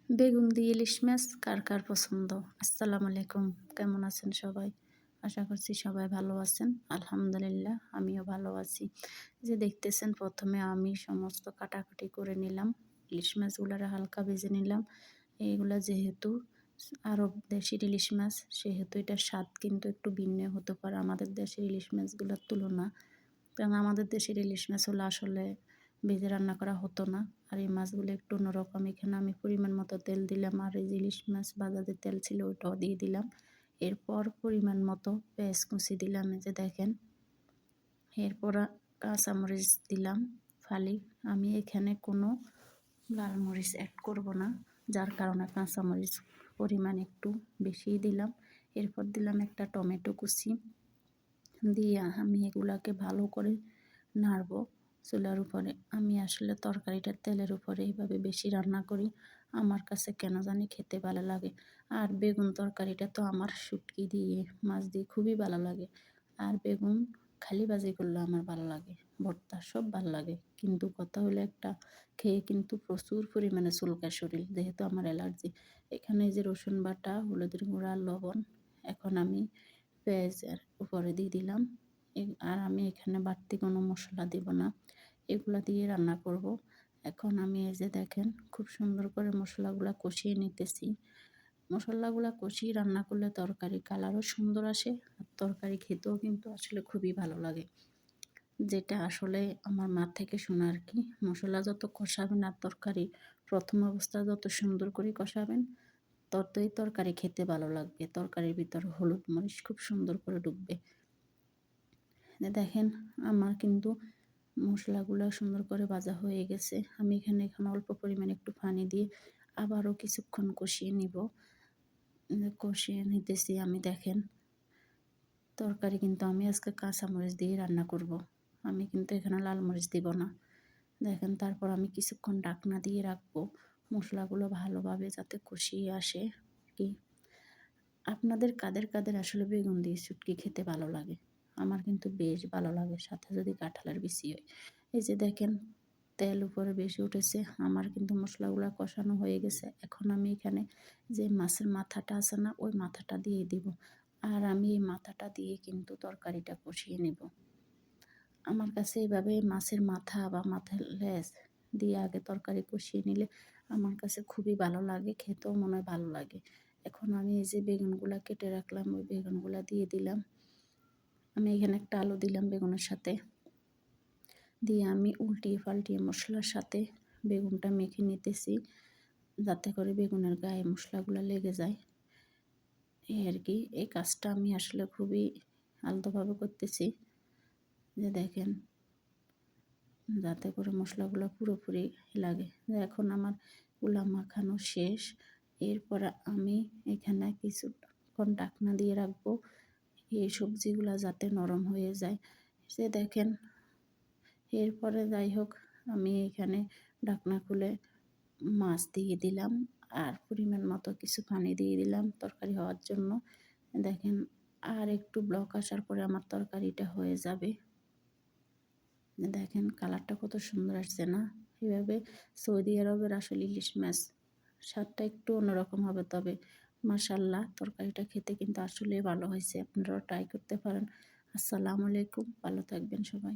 বেগুন দিয়ে ইলিশ মাছ কার কার পছন্দ? আসসালামু আলাইকুম। কেমন আছেন সবাই? আশা করছি সবাই ভালো আছেন। আলহামদুলিল্লাহ আমিও ভালো আছি। যে দেখতেছেন প্রথমে আমি সমস্ত কাটাকুটি করে নিলাম। ইলিশ মাছগুলারে হালকা ভেজে নিলাম। এইগুলা যেহেতু আরব দেশি ইলিশ মাছ সেহেতু এটার স্বাদ কিন্তু একটু ভিন্ন হতে পারে আমাদের দেশের ইলিশ মাছগুলোর তুলনা। কারণ আমাদের দেশের ইলিশ মাছ হলো আসলে ভেজে রান্না করা হতো না। আর এই মাছগুলো একটু অন্যরকম। এখানে আমি পরিমাণ মতো তেল দিলাম আর এই যে ইলিশ মাছ ভাজা যে তেল ছিল ওটাও দিয়ে দিলাম। এরপর পরিমাণ মতো পেঁয়াজ কুচি দিলাম, এই যে দেখেন। এরপর কাঁচামরিচ দিলাম ফালি। আমি এখানে কোনো লাল মরিচ অ্যাড করব না, যার কারণে কাঁচামরিচ পরিমাণ একটু বেশিই দিলাম। এরপর দিলাম একটা টমেটো কুচি দিয়ে আমি এগুলাকে ভালো করে নাড়বো চুলার উপরে। আমি আসলে তরকারিটা তেলের উপরে এইভাবে বেশি রান্না করি, আমার কাছে কেন জানি খেতে ভালো লাগে। আর বেগুন তরকারিটা তো আমার শুটকি দিয়ে মাছ দিয়ে খুবই ভালো লাগে। আর বেগুন খালি ভাজি করলে আমার ভালো লাগে, ভর্তা সব ভালো লাগে। কিন্তু কথা হলো একটা, খেয়ে কিন্তু প্রচুর পরিমাণে চুলকায় শরীর, যেহেতু আমার অ্যালার্জি। এখানে যে রসুন বাটা, হলুদের গুঁড়া, লবণ, এখন আমি পেঁয়াজের উপরে দিয়ে দিলাম। আর আমি এখানে বাড়তি কোনো মশলা দিব না, এগুলা দিয়ে রান্না করব। এখন আমি এই যে দেখেন খুব সুন্দর করে মশলাগুলা কষিয়ে নিতেছি। মশলাগুলা কষিয়ে রান্না করলে তরকারি কালারও সুন্দর আসে, আর তরকারি খেতেও কিন্তু আসলে খুবই ভালো লাগে। যেটা আসলে আমার মা থেকে শোনা আর কি। মশলা যত কষাবেন আর তরকারি প্রথম অবস্থা যত সুন্দর করে কষাবেন, ততই তরকারি খেতে ভালো লাগবে। তরকারির ভিতর হলুদ মরিচ খুব সুন্দর করে ঢুকবে। দেখেন আমার কিন্তু মশলাগুলো সুন্দর করে ভাজা হয়ে গেছে। আমি এখানে অল্প পরিমাণে একটু পানি দিয়ে আবারও কিছুক্ষণ কষিয়ে নিব। কষিয়ে নিতেছি আমি। দেখেন তরকারি কিন্তু আমি আজকে কাঁচামরিচ দিয়ে রান্না করব, আমি কিন্তু এখানে লাল মরিচ দিব না। দেখেন তারপর আমি কিছুক্ষণ ঢাকনা দিয়ে রাখবো মশলাগুলো ভালোভাবে যাতে কষিয়ে আসে কি। আপনাদের কাদের কাদের আসলে বেগুন দিয়ে শুটকি খেতে ভালো লাগে? আমার কিন্তু বেশ ভালো লাগে, সাথে যদি কাঁঠালের বিচি হয়। এই যে দেখেন তেল উপরে বেশি উঠেছে, আমার কিন্তু মশলাগুলো কষানো হয়ে গেছে। এখন আমি এখানে যে মাছের মাথাটা আছে না, ওই মাথাটা দিয়ে দিব। আর আমি এই মাথাটা দিয়ে কিন্তু তরকারিটা কষিয়ে নেব। আমার কাছে এইভাবে মাছের মাথা বা মাথার লেজ দিয়ে আগে তরকারি কষিয়ে নিলে আমার কাছে খুবই ভালো লাগে, খেতেও মনে হয় ভালো লাগে। এখন আমি এই যে বেগুনগুলা কেটে রাখলাম, ওই বেগুনগুলা দিয়ে দিলাম। আমি এখানে একটা আলু দিলাম বেগুনের সাথে, দিয়ে আমি উল্টিয়ে পাল্টিয়ে মশলার সাথে বেগুনটা মেখে নিতেছি, যাতে করে বেগুনের গায়ে মশলাগুলো লেগে যায়। এই আর কি, এই কাজটা আমি আসলে খুবই আলতোভাবে করতেছি। যে দেখেন যাতে করে মশলাগুলো পুরোপুরি লাগে। এখন আমার গুলা মাখানো শেষ। এরপর আমি এখানে কিছুক্ষণ ঢাকনা দিয়ে রাখবো এই সবজিগুলা যাতে নরম হয়ে যায়। সে দেখেন এরপরে যাই হোক আমি এখানে ঢাকনা খুলে মাছ দিয়ে দিলাম আর পরিমাণ মতো কিছু পানি দিয়ে দিলাম তরকারি হওয়ার জন্য। দেখেন আর একটু ব্লক আসার পরে আমার তরকারিটা হয়ে যাবে। দেখেন কালারটা কত সুন্দর আসছে না? এভাবে সৌদি আরবের আসলে ইলিশ মাছ স্বাদটা একটু অন্যরকম হবে, তবে মাশাআল্লাহ তরকারিটা খেতে কিন্তু আসলেই ভালো হয়েছে। আপনারাও ট্রাই করতে পারেন। আসসালামু আলাইকুম, ভালো থাকবেন সবাই।